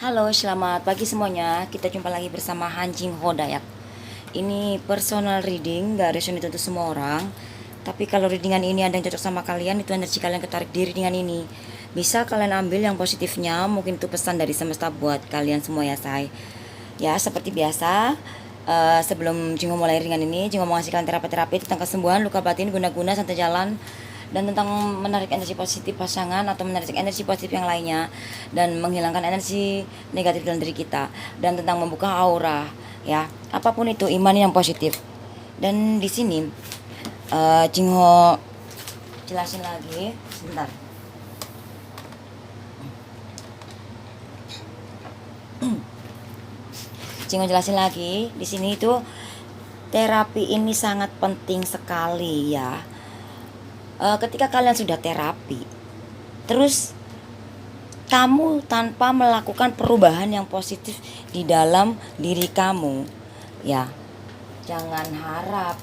Halo, selamat pagi semuanya. Kita jumpa lagi bersama Hanjing Hodayak. Ini personal reading, gak resonate untuk semua orang. Tapi kalau readingan ini ada yang cocok sama kalian, itu energi kalian ketarik di readingan ini. Bisa kalian ambil yang positifnya, mungkin itu pesan dari semesta buat kalian semua ya, say. Ya, seperti biasa, sebelum Jingo mulai readingan ini, Jingo mau ngasih kalian terapi-terapi tentang kesembuhan, luka batin, guna-guna, santai jalan, dan tentang menarik energi positif pasangan atau menarik energi positif yang lainnya dan menghilangkan energi negatif dalam diri kita, dan tentang membuka aura, ya apapun itu iman yang positif. Dan di sini Jingho jelasin lagi sebentar. Jingho jelasin lagi di sini itu terapi ini sangat penting sekali ya. Ketika kalian sudah terapi, terus kamu tanpa melakukan perubahan yang positif di dalam diri kamu, ya jangan harap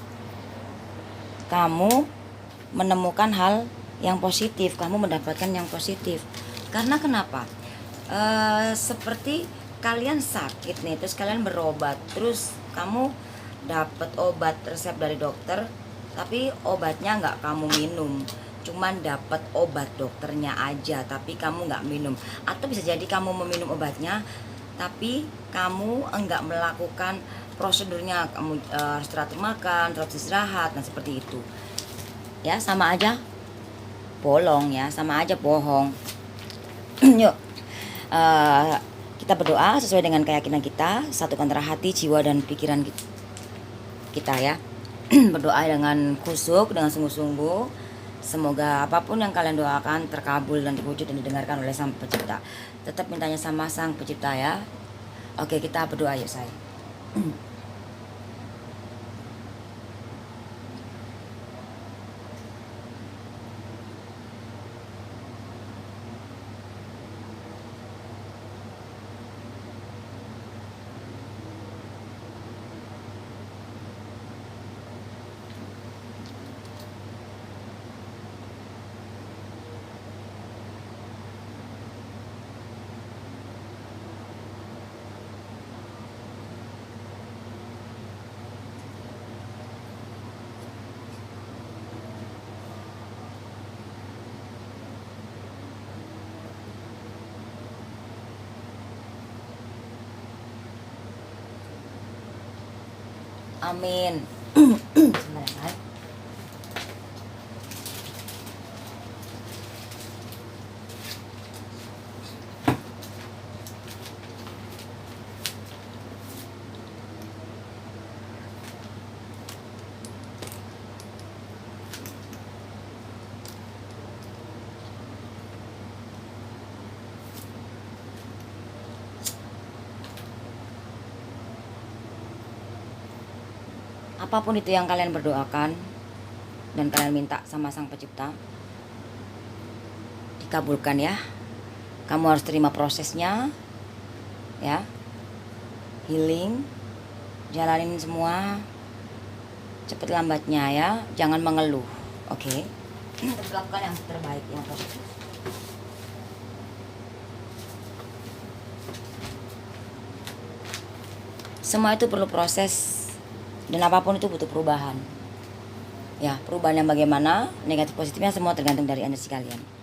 kamu menemukan hal yang positif, kamu mendapatkan yang positif. Karena kenapa? Seperti kalian sakit nih, terus kalian berobat, terus kamu dapat obat resep dari dokter, tapi obatnya nggak kamu minum, cuman dapat obat dokternya aja tapi kamu nggak minum. Atau bisa jadi kamu meminum obatnya tapi kamu enggak melakukan prosedurnya, kamu harus teratur makan, terus istirahat, nah seperti itu ya, sama aja bolong ya, sama aja bohong. Yuk, eh, kita berdoa sesuai dengan keyakinan kita, satukan antara hati, jiwa, dan pikiran kita ya. Berdoa dengan khusyuk, dengan sungguh-sungguh. Semoga apapun yang kalian doakan terkabul dan terwujud dan didengarkan oleh Sang Pencipta. Tetap mintanya sama Sang Pencipta ya. Oke, kita berdoa yuk, say. Amin. Sebentar ya, say. Apapun itu yang kalian berdoakan dan kalian minta sama Sang Pencipta, dikabulkan ya. Kamu harus terima prosesnya ya. Healing, jalanin semua cepet lambatnya ya, jangan mengeluh. Oke. Terus lakukan yang terbaik, yang positif. Semua itu perlu proses, dan apapun itu butuh perubahan ya. Perubahan yang bagaimana, negatif positifnya semua tergantung dari energi kalian.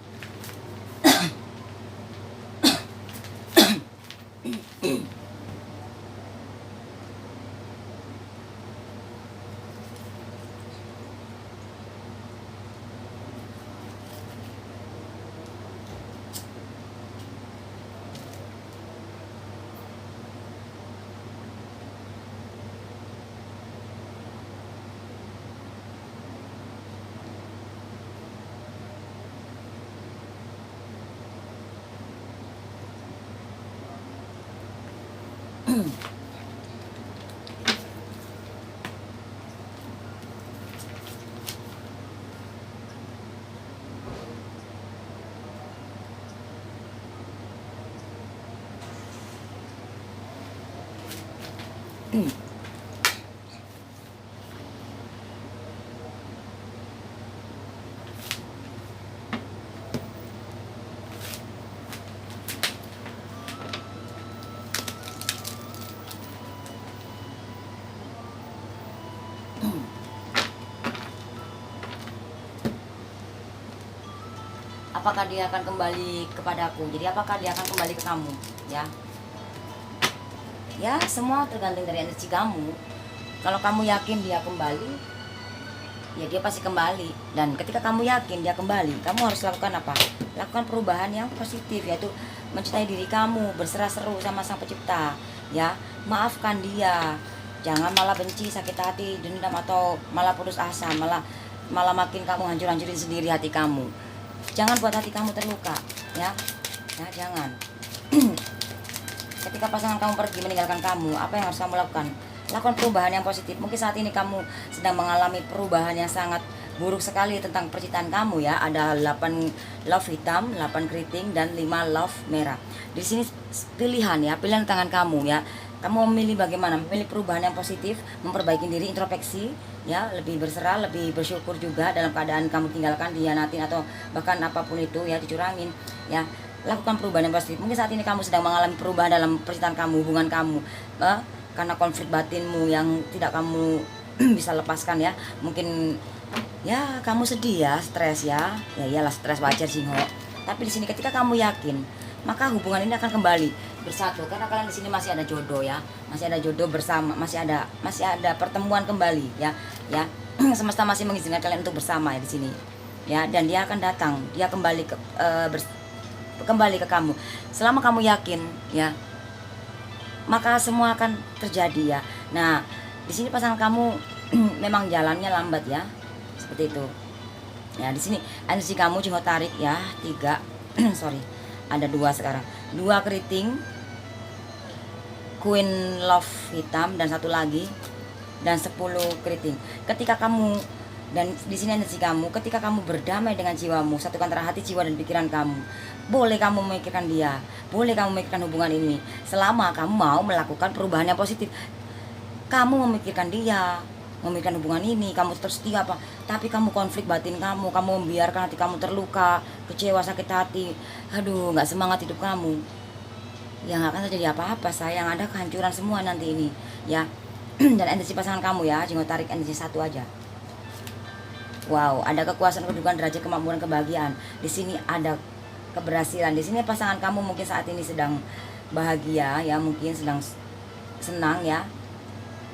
apakah dia akan kembali kepadaku. Jadi apakah dia akan kembali ke kamu, ya. Ya, semua tergantung dari energi kamu. Kalau kamu yakin dia kembali, ya dia pasti kembali. Dan ketika kamu yakin dia kembali, kamu harus lakukan apa? Lakukan perubahan yang positif, yaitu mencintai diri kamu, berserah-seru sama Sang Pencipta, ya. Maafkan dia. Jangan malah benci, sakit hati, dendam, atau malah putus asa, malah makin kamu hancur-hancurin sendiri hati kamu. Jangan buat hati kamu terluka, ya. Ya, jangan. Ketika pasangan kamu pergi meninggalkan kamu, apa yang harus kamu lakukan? Lakukan perubahan yang positif. Mungkin saat ini kamu sedang mengalami perubahan yang sangat buruk sekali tentang percintaan kamu, ya. Ada 8 love hitam, 8 keriting, dan 5 love merah. Di sini pilihan, ya, pilihan tangan kamu, ya. Kamu memilih bagaimana? Memilih perubahan yang positif, memperbaiki diri, introspeksi, ya, lebih berserah, lebih bersyukur juga dalam keadaan kamu tinggalkan, dihianatin, atau bahkan apapun itu, ya, dicurangin, ya. Lakukan perubahan yang positif. Mungkin saat ini kamu sedang mengalami perubahan dalam percintaan kamu, hubungan kamu, karena konflik batinmu yang tidak kamu bisa lepaskan, ya. Mungkin, ya, kamu sedih, ya, stres, ya. Ya iyalah, stres, wajar sih, tapi di sini ketika kamu yakin, maka hubungan ini akan kembali bersatu, karena kalian di sini masih ada jodoh, ya. Masih ada jodoh bersama, masih ada pertemuan kembali, ya. Semesta masih mengizinkan kalian untuk bersama, ya, di sini, ya. Dan dia akan datang, dia kembali kembali ke kamu. Selama kamu yakin, ya, maka semua akan terjadi, ya. Nah, di sini pasangan kamu memang jalannya lambat, ya. Seperti itu. Ya, di sini energi kamu Jingo tarik, ya, 3 sorry, ada 2 sekarang. 2 keriting, Queen love hitam, dan 1 lagi, dan 10 keriting. Ketika kamu, dan di sini energi kamu, ketika kamu berdamai dengan jiwamu, satukan antara hati, jiwa, dan pikiran kamu. Boleh kamu memikirkan dia, boleh kamu memikirkan hubungan ini, selama kamu mau melakukan perubahan yang positif. Kamu memikirkan dia, memikirkan hubungan ini, kamu tetap setia apa, tapi kamu konflik batin kamu membiarkan hati kamu terluka, kecewa, sakit hati, aduh, nggak semangat hidup kamu, ya nggak akan terjadi apa-apa, sayang. Ada kehancuran semua nanti ini, ya. Dan energi pasangan kamu, ya, Jingo tarik energi 1 aja. Wow, ada kekuasaan, kedudukan, derajat, kemampuan, kebahagiaan. Di sini ada keberhasilan. Di sini pasangan kamu mungkin saat ini sedang bahagia, ya, mungkin sedang senang, ya.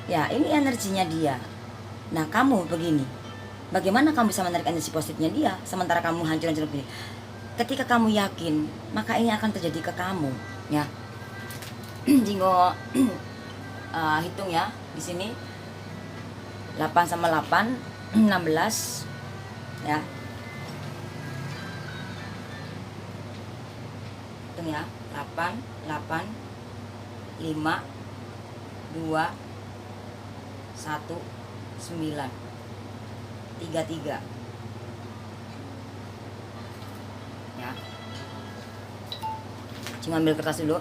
Ya, ini energinya dia. Nah, kamu begini, bagaimana kamu bisa menarik energi positifnya dia sementara kamu hancur-hancur begini? Ketika kamu yakin, maka ini akan terjadi ke kamu, ya. Jingo hitung, ya, di sini 8 sama 8 16, ya. Hitung, ya. 8 8 5 2 1 9 3 3, ya. Cuma ambil kertas dulu.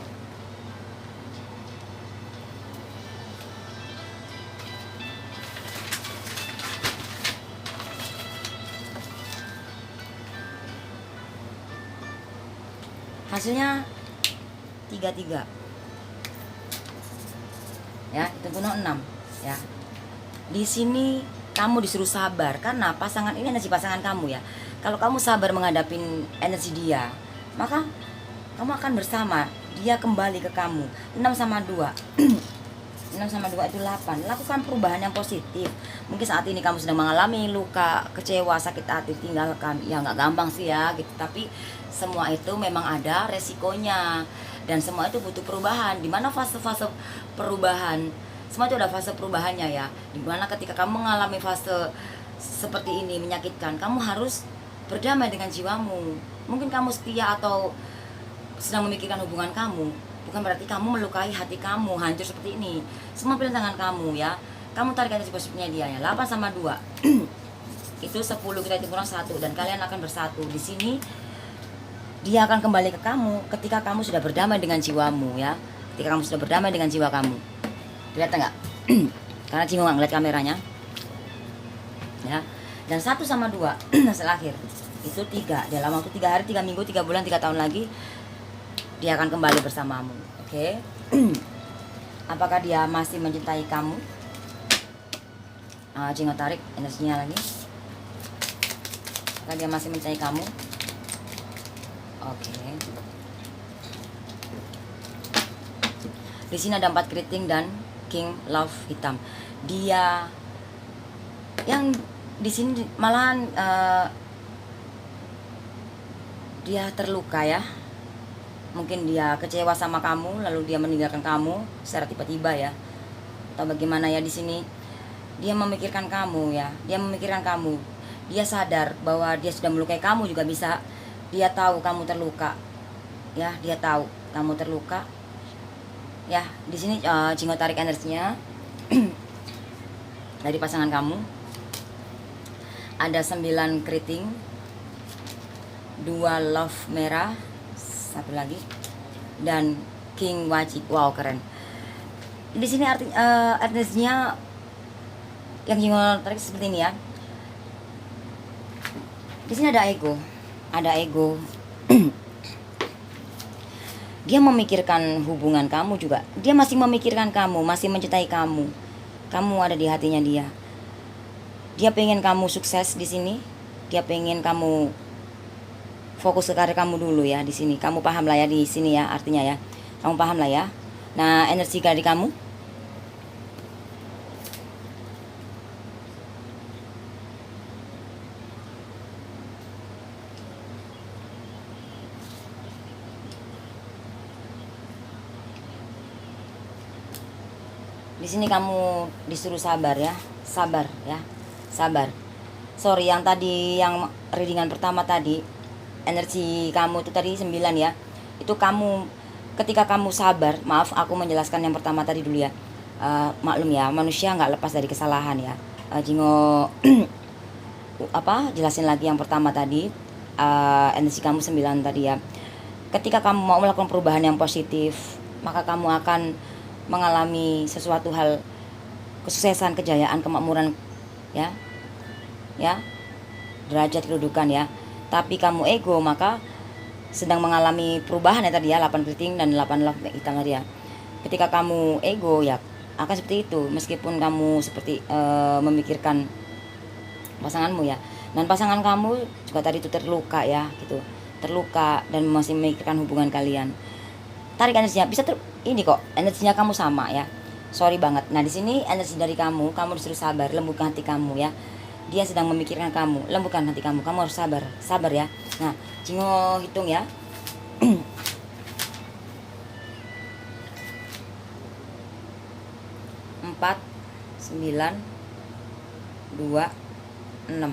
Hasilnya 3 3, ya. Itu kuno 6, ya. Di sini kamu disuruh sabar karena pasangan ini energi pasangan kamu, ya. Kalau kamu sabar menghadapi energi dia, maka kamu akan bersama, dia kembali ke kamu. 6 sama 2 6 sama 2 itu 8. Lakukan perubahan yang positif. Mungkin saat ini kamu sedang mengalami luka, kecewa, sakit hati, tinggalkan. Ya nggak gampang sih, ya, gitu. Tapi semua itu memang ada resikonya, dan semua itu butuh perubahan. Dimana fase-fase perubahan, semua itu ada fase perubahannya, ya. Dimana ketika kamu mengalami fase seperti ini menyakitkan, kamu harus berdamai dengan jiwamu. Mungkin kamu setia atau sedang memikirkan hubungan kamu, bukan berarti kamu melukai hati kamu, hancur seperti ini. Semua pilihan tangan kamu, ya. Kamu tarik energi positifnya dia, ya. 8 sama 2 itu 10, kita hitung kurang 1, dan kalian akan bersatu. Di sini dia akan kembali ke kamu ketika kamu sudah berdamai dengan jiwamu, ya. Ketika kamu sudah berdamai dengan jiwa kamu. Kelihatan nggak? Karena Jingo nggak ngeliat kameranya, ya. Dan 1 sama 2 hasil akhir itu 3. Dalam waktu 3 hari, 3 minggu, 3 bulan, 3 tahun lagi dia akan kembali bersamamu. Oke. Apakah dia masih mencintai kamu? Jingo tarik energinya lagi. Apakah dia masih mencintai kamu? Oke. Di sini ada 4 keriting dan king love hitam. Dia yang di sini malahan dia terluka ya. Mungkin dia kecewa sama kamu lalu dia meninggalkan kamu secara tiba-tiba ya. Atau bagaimana ya, di sini dia memikirkan kamu ya. Dia memikirkan kamu. Dia sadar bahwa dia sudah melukai kamu juga bisa. Dia tahu kamu terluka. Ya, dia tahu kamu terluka. Ya, di sini Jingo tarik energinya dari pasangan kamu. Ada 9 keriting, 2 love merah, satu lagi, dan king wajib. Wow, keren. Di sini energinya yang Jingo tarik seperti ini ya. Di sini ada ego, dia memikirkan hubungan kamu juga. Dia masih memikirkan kamu, masih mencintai kamu. Kamu ada di hatinya dia. Dia pengen kamu sukses di sini. Dia pengen kamu fokus ke karir kamu dulu ya di sini. Kamu paham lah ya di sini ya artinya ya. Kamu paham lah ya. Nah, energi dari kamu. Di sini kamu disuruh sabar ya. Sabar ya. Sabar. Sorry yang tadi, yang readingan pertama tadi, energi kamu itu tadi 9 ya. Itu kamu ketika kamu sabar, maaf aku menjelaskan yang pertama tadi dulu ya. Maklum ya, manusia nggak lepas dari kesalahan ya. Jingo jelasin lagi yang pertama tadi. Energi kamu 9 tadi ya. Ketika kamu mau melakukan perubahan yang positif, maka kamu akan mengalami sesuatu hal, kesuksesan, kejayaan, kemakmuran ya. Ya. Derajat kedudukan ya. Tapi kamu ego maka sedang mengalami perubahan ya tadi ya, 8 keriting dan 8 love hitam tadi ya. Ketika kamu ego ya akan seperti itu, meskipun kamu seperti memikirkan pasanganmu ya. Dan pasangan kamu juga tadi itu terluka ya gitu. Terluka dan masih memikirkan hubungan kalian. Tarik energinya bisa ini kok, energinya kamu sama ya. Sorry banget. Nah, di sini energi dari kamu disuruh sabar, lembutkan hati kamu ya. Dia sedang memikirkan kamu, lembutkan hati kamu harus sabar, sabar ya. Nah, Jingo hitung ya. 4, 9, 2, 6,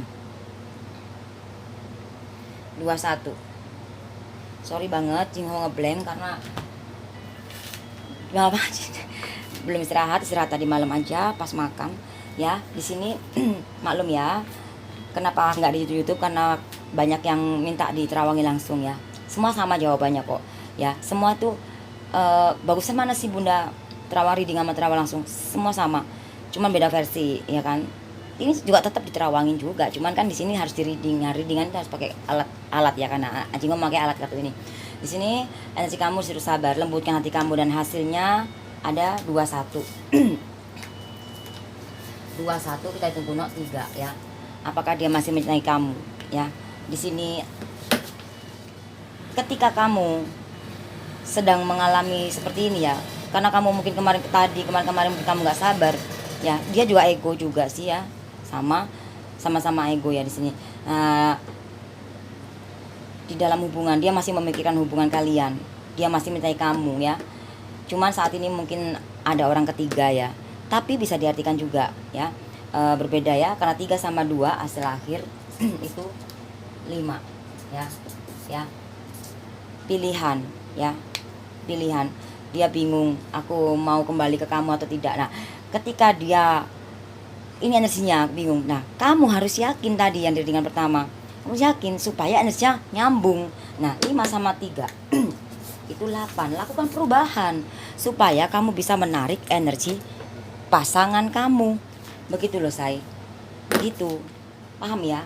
21. Sorry banget Jingo ngeblank karena belum istirahat tadi malam aja pas makan ya. Di sini maklum ya kenapa nggak di YouTube, karena banyak yang minta diterawangi langsung ya. Semua sama jawabannya kok ya. Semua tuh bagusan mana sih Bunda, terawang reading sama terawang langsung? Semua sama, cuman beda versi ya kan. Ini juga tetap diterawangin juga, cuman kan di sini harus di reading. Nah, readingan harus pakai alat ya, karena Jingo memakai alat kartu ini. Di sini energi kamu suruh sabar, lembutkan hati kamu, dan hasilnya ada 21. 21 kita hitung kuno 3 ya. Apakah dia masih mencintai kamu ya? Di sini ketika kamu sedang mengalami seperti ini ya, karena kamu mungkin kemarin mungkin kamu nggak sabar ya. Dia juga ego juga sih ya, sama-sama ego ya di sini. Nah, di dalam hubungan dia masih memikirkan hubungan kalian, dia masih mencintai kamu ya. Cuman saat ini mungkin ada orang ketiga ya, tapi bisa diartikan juga ya berbeda ya, karena 3 sama 2 hasil akhir itu 5 ya. Ya, pilihan ya, pilihan. Dia bingung, aku mau kembali ke kamu atau tidak. Nah, ketika dia ini energinya bingung, nah kamu harus yakin tadi yang dengan pertama, kamu yakin supaya energinya nyambung. Nah, 5 sama 3 itu 8. Lakukan perubahan supaya kamu bisa menarik energi pasangan kamu. Begitu loh say, begitu, paham ya?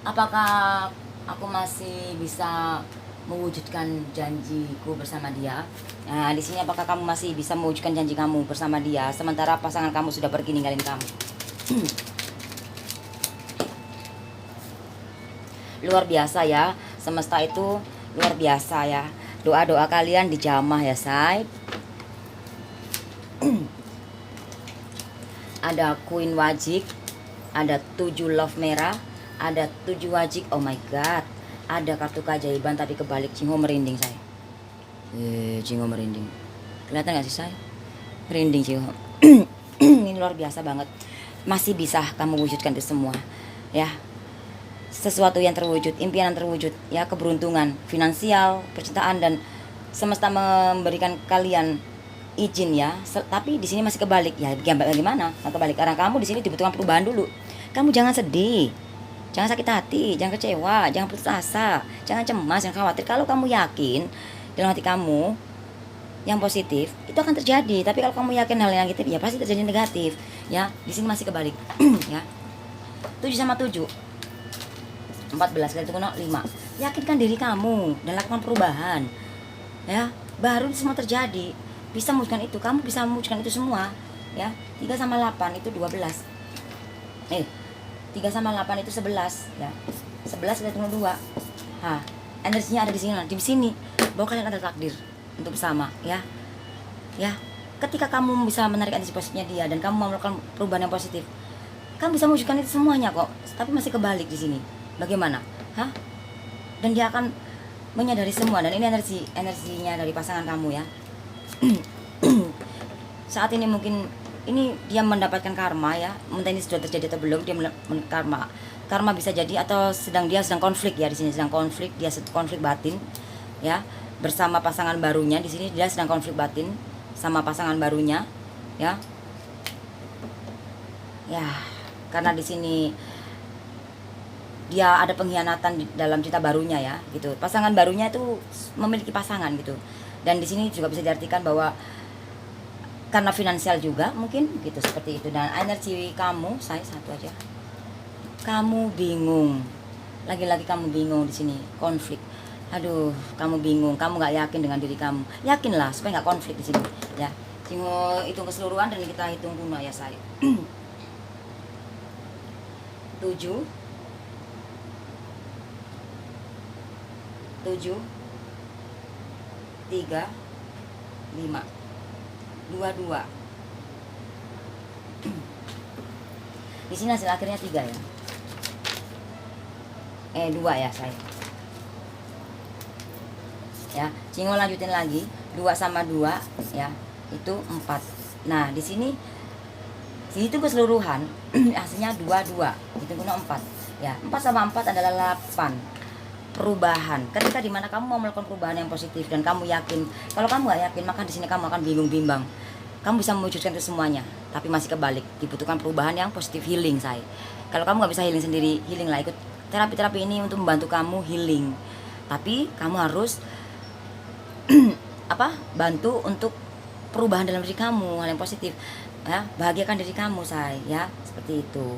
Apakah aku masih bisa mewujudkan janjiku bersama dia? Nah, di sini apakah kamu masih bisa mewujudkan janji kamu bersama dia sementara pasangan kamu sudah pergi ninggalin kamu? luar biasa ya, semesta itu luar biasa ya. Doa-doa kalian dijamah ya say. Ada Queen Wajik, ada 7 love merah, ada 7 wajik. Oh my god, ada kartu keajaiban tapi kebalik. Jingo merinding saya. Jingo merinding. Kelihatan gak sih saya? Merinding Jingo. Ini luar biasa banget. Masih bisa kamu wujudkan itu semua ya. Sesuatu yang terwujud, impian yang terwujud ya, keberuntungan finansial, percintaan, dan semesta memberikan kalian izin ya. Tapi di sini masih kebalik ya. Bagaimana kebalik? Karena kamu di sini dibutuhkan perubahan dulu. Kamu jangan sedih, jangan sakit hati, jangan kecewa, jangan putus asa, jangan cemas, jangan khawatir. Kalau kamu yakin dalam hati kamu yang positif, itu akan terjadi. Tapi kalau kamu yakin hal yang negatif, ya pasti terjadi negatif ya. Di sini masih kebalik. Ya, 7 sama 7 14 kali itu 5. Yakinkan diri kamu dan lakukan perubahan ya, baru semua terjadi. Bisa mewujudkan itu, kamu bisa mewujudkan itu semua ya. 3 sama 8 itu 12. 3 sama 8 itu 11 ya. 11 kali itu 2. Energinya ada di sini. Di sini bahwa kalian ada takdir untuk bersama ya. Ya, ketika kamu bisa menarik energi positifnya dia dan kamu melakukan perubahan yang positif, kamu bisa mewujudkan itu semuanya kok. Tapi masih kebalik di sini. Bagaimana? Dan dia akan menyadari semua, dan ini energinya dari pasangan kamu ya. Saat ini mungkin ini dia mendapatkan karma ya. Entah ini sudah terjadi atau belum, dia karma bisa jadi, atau dia sedang konflik ya. Di sini sedang konflik, dia konflik batin ya bersama pasangan barunya. Di sini dia sedang konflik batin sama pasangan barunya ya. Ya, karena di sini dia ada pengkhianatan dalam cinta barunya ya gitu. Pasangan barunya itu memiliki pasangan gitu. Dan di sini juga bisa diartikan bahwa karena finansial juga mungkin gitu, seperti itu. Dan energi kamu, saya satu aja. Kamu bingung. Lagi-lagi kamu bingung di sini, konflik. Aduh, kamu bingung, kamu nggak yakin dengan diri kamu. Yakinlah supaya nggak konflik di sini ya. Tinggal hitung keseluruhan dan kita hitung guna ya saya. 7 3 5 22. Di sini hasil akhirnya 3 ya. 2 ya saya. Ya, Cingo lanjutin lagi. 2 sama 2 ya, itu 4. Nah, di sini itu keseluruhan hasilnya 22. Itu guna 4. Ya, 4 sama 4 adalah 8. Perubahan. Ketika dimana kamu mau melakukan perubahan yang positif dan kamu yakin, kalau kamu gak yakin, maka di sini kamu akan bingung-bimbang. Kamu bisa mewujudkan itu semuanya, tapi masih kebalik. Dibutuhkan perubahan yang positif, healing say. Kalau kamu gak bisa healing sendiri, healing lah, ikut terapi-terapi ini untuk membantu kamu healing. Tapi kamu harus bantu untuk perubahan dalam diri kamu, hal yang positif ya. Bahagiakan diri kamu say ya, seperti itu.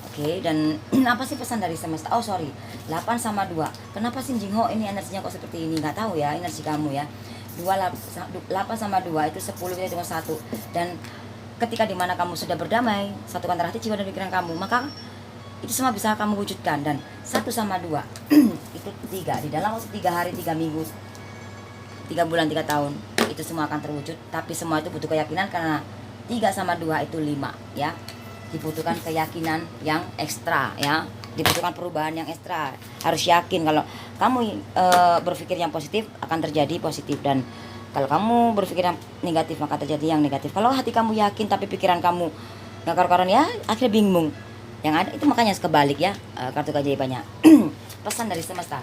Oke, dan apa sih pesan dari semesta? 8 sama 2. Kenapa sih Jingho ini energinya kok seperti ini? Nggak tahu ya, energi kamu ya. 8 sama 2 itu 10 kita dengan 1. Dan ketika dimana kamu sudah berdamai, satukan antara hati, jiwa, dan pikiran kamu, maka itu semua bisa kamu wujudkan. Dan 1 sama 2 itu 3. Di dalam waktu 3 hari, 3 minggu, 3 bulan, 3 tahun, itu semua akan terwujud. Tapi semua itu butuh keyakinan, karena 3 sama 2 itu 5 ya. Dibutuhkan keyakinan yang ekstra ya, dibutuhkan perubahan yang ekstra. Harus yakin kalau kamu berpikir yang positif akan terjadi positif, dan kalau kamu berpikir yang negatif maka terjadi yang negatif. Kalau hati kamu yakin tapi pikiran kamu nggak karu-karuan ya, akhirnya bingung. Yang ada itu makanya kebalik ya, kartu keajaibannya. Pesan dari semesta.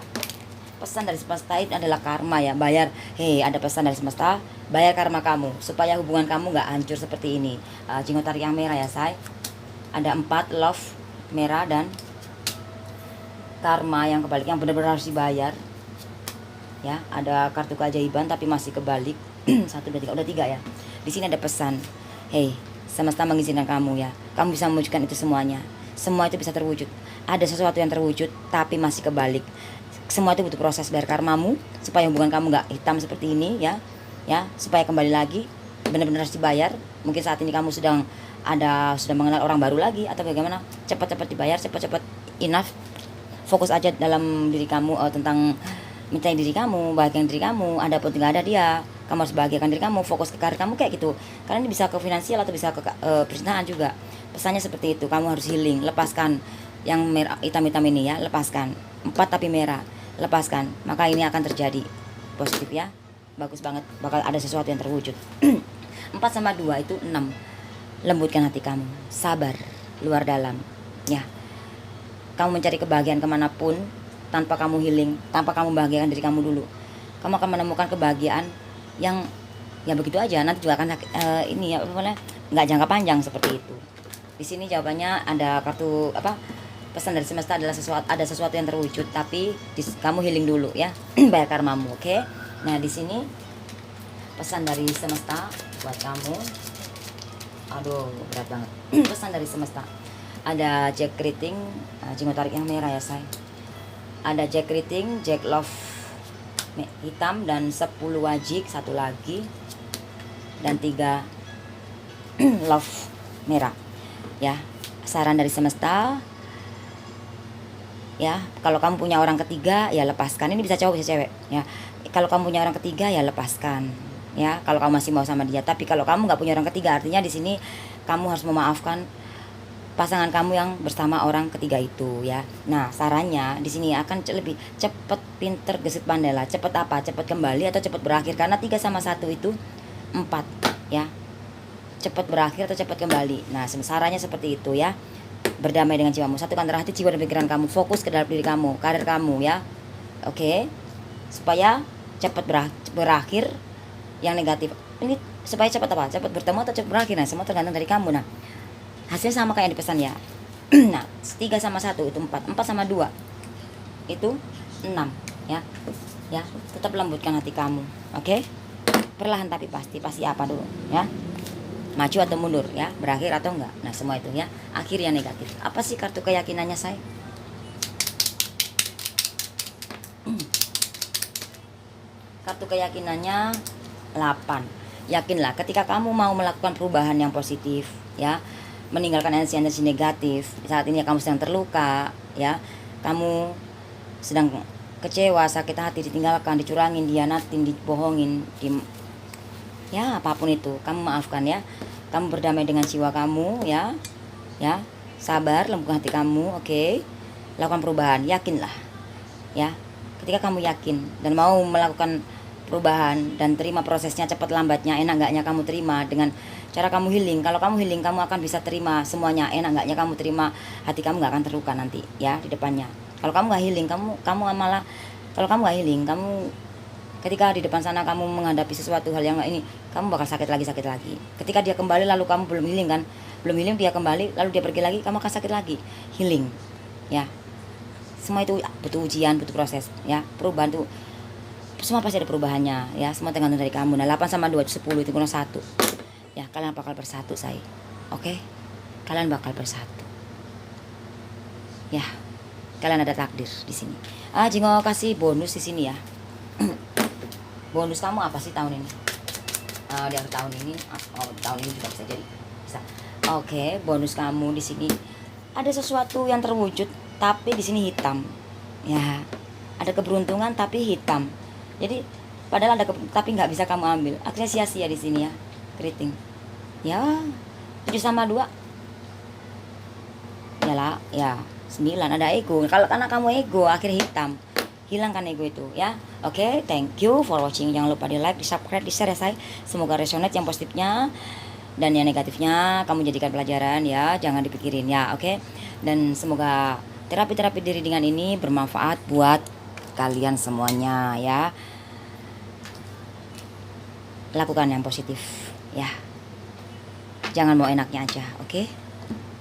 Pesan dari semesta itu adalah karma ya, bayar. Ada pesan dari semesta, bayar karma kamu supaya hubungan kamu nggak hancur seperti ini. Jingo tarik yang merah ya say. Ada 4 love merah dan karma yang kebalik, yang benar-benar harus dibayar ya. Ada kartu keajaiban tapi masih kebalik. 1, 2, 3, udah 3 ya. Di sini ada pesan, semesta mengizinkan kamu ya, kamu bisa mewujudkan itu semuanya. Semua itu bisa terwujud. Ada sesuatu yang terwujud tapi masih kebalik. Semua itu butuh proses bayar karmamu supaya hubungan kamu nggak hitam seperti ini ya. Supaya kembali lagi benar-benar harus dibayar. Mungkin saat ini kamu sudah mengenal orang baru lagi atau bagaimana, cepat-cepat dibayar, cepat-cepat enough fokus aja dalam diri kamu, tentang mencintai diri kamu, bahagiakan diri kamu. Ada pun tidak ada dia, kamu harus bahagiakan diri kamu, fokus ke karir kamu kayak gitu. Karena ini bisa ke finansial atau bisa ke percintaan juga. Pesannya seperti itu, kamu harus healing, lepaskan yang merah, hitam-hitam ini ya, lepaskan. 4 tapi merah, lepaskan. Maka ini akan terjadi positif ya. Bagus banget, bakal ada sesuatu yang terwujud. 4 sama 2 itu 6. Lembutkan hati kamu, sabar, luar dalam ya. Kamu mencari kebahagiaan kemanapun tanpa kamu healing, tanpa kamu bahagiakan diri kamu dulu, kamu akan menemukan kebahagiaan yang ya begitu aja. Nanti juga akan ini ya, nggak jangka panjang seperti itu. Di sini jawabannya ada kartu apa, pesan dari semesta adalah ada sesuatu yang terwujud, tapi kamu healing dulu ya. Bayar karmamu, oke? Nah di sini pesan dari semesta buat kamu. Aduh berat banget. Pesan dari semesta, ada Jack Keriting, jenggot tarik yang merah ya say. Ada Jack Keriting, Jack Love hitam, dan 10 wajik satu lagi, dan 3 love merah ya. Saran dari semesta ya, kalau kamu punya orang ketiga ya lepaskan. Ini bisa cowok bisa cewek ya. Kalau kamu punya orang ketiga ya lepaskan ya, kalau kamu masih mau sama dia. Tapi kalau kamu nggak punya orang ketiga, artinya di sini kamu harus memaafkan pasangan kamu yang bersama orang ketiga itu ya. Nah sarannya di sini akan lebih cepet, pinter, gesit, pandai lah. Cepet apa? Cepet kembali atau cepet berakhir? Karena 3 sama 1 itu 4 ya. Cepet berakhir atau cepet kembali. Nah sarannya seperti itu ya. Berdamai dengan jiwamu, satukan hati, jiwa dan pikiran kamu, fokus ke dalam diri kamu, karir kamu ya. Oke, supaya cepet berakhir yang negatif ini, supaya cepat apa? Cepat bertemu atau cepat berakhir. Nah semua tergantung dari kamu. Nah hasilnya sama kayak yang dipesan ya. Nah 3 sama 1 itu 4, 4 sama 2 itu 6 ya. Ya tetap lembutkan hati kamu, oke? Perlahan tapi pasti apa dulu ya, maju atau mundur ya, berakhir atau enggak. Nah semua itu ya, akhir yang negatif. Apa sih kartu keyakinannya saya? Kartu keyakinannya 8. Yakinlah ketika kamu mau melakukan perubahan yang positif ya, meninggalkan energi-energi negatif. Saat ini kamu sedang terluka ya, kamu sedang kecewa, sakit hati, ditinggalkan, dicurangin, dihianatin, dibohongin, ya apapun itu, kamu maafkan ya. Kamu berdamai dengan jiwa kamu ya, ya sabar, lembutkan hati kamu, oke? Lakukan perubahan, yakinlah ya. Ketika kamu yakin dan mau melakukan perubahan dan terima prosesnya, cepat lambatnya, enak enggaknya kamu terima dengan cara kamu healing. Kalau kamu healing, kamu akan bisa terima semuanya. Enak enggaknya kamu terima, hati kamu nggak akan terluka nanti ya di depannya. Kalau kamu nggak healing, kamu malah, kalau kamu nggak healing, kamu ketika di depan sana kamu menghadapi sesuatu hal yang ini, kamu bakal sakit lagi. Ketika dia kembali lalu kamu belum healing kan, belum healing, dia kembali lalu dia pergi lagi, kamu akan sakit lagi. Healing ya, semua itu butuh ujian, butuh proses ya. Perubahan tuh semua pasti ada perubahannya ya, semua tergantung dari kamu. Nah 8 sama 2 itu 10, itu kurang 1 ya. Kalian bakal bersatu say, oke? Kalian bakal bersatu ya. Kalian ada takdir di sini. Jingo kasih bonus di sini ya. Bonus kamu apa sih tahun ini? Di akhir tahun ini, tahun ini juga bisa jadi bisa. Oke, bonus kamu di sini ada sesuatu yang terwujud, tapi di sini hitam ya. Ada keberuntungan tapi hitam. Jadi padahal ada tapi nggak bisa kamu ambil. Akhirnya sia-sia di sini ya. Keriting ya. 7 sama 2 ya lah ya. 9 ada ego. Kalau karena kamu ego, akhirnya hitam. Hilangkan ego itu ya. Oke, thank you for watching. Jangan lupa di like, di subscribe, di share ya say. Semoga resonate yang positifnya, dan yang negatifnya kamu jadikan pelajaran ya. Jangan dipikirin ya, oke? Dan semoga terapi diri dengan ini bermanfaat buat kalian semuanya ya. Lakukan yang positif ya. Jangan mau enaknya aja, oke?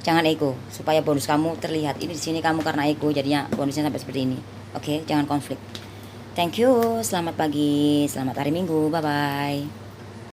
Jangan ego supaya bonus kamu terlihat. Ini di sini kamu karena ego jadinya bonusnya sampai seperti ini. Oke, jangan konflik. Thank you. Selamat pagi, selamat hari Minggu. Bye bye.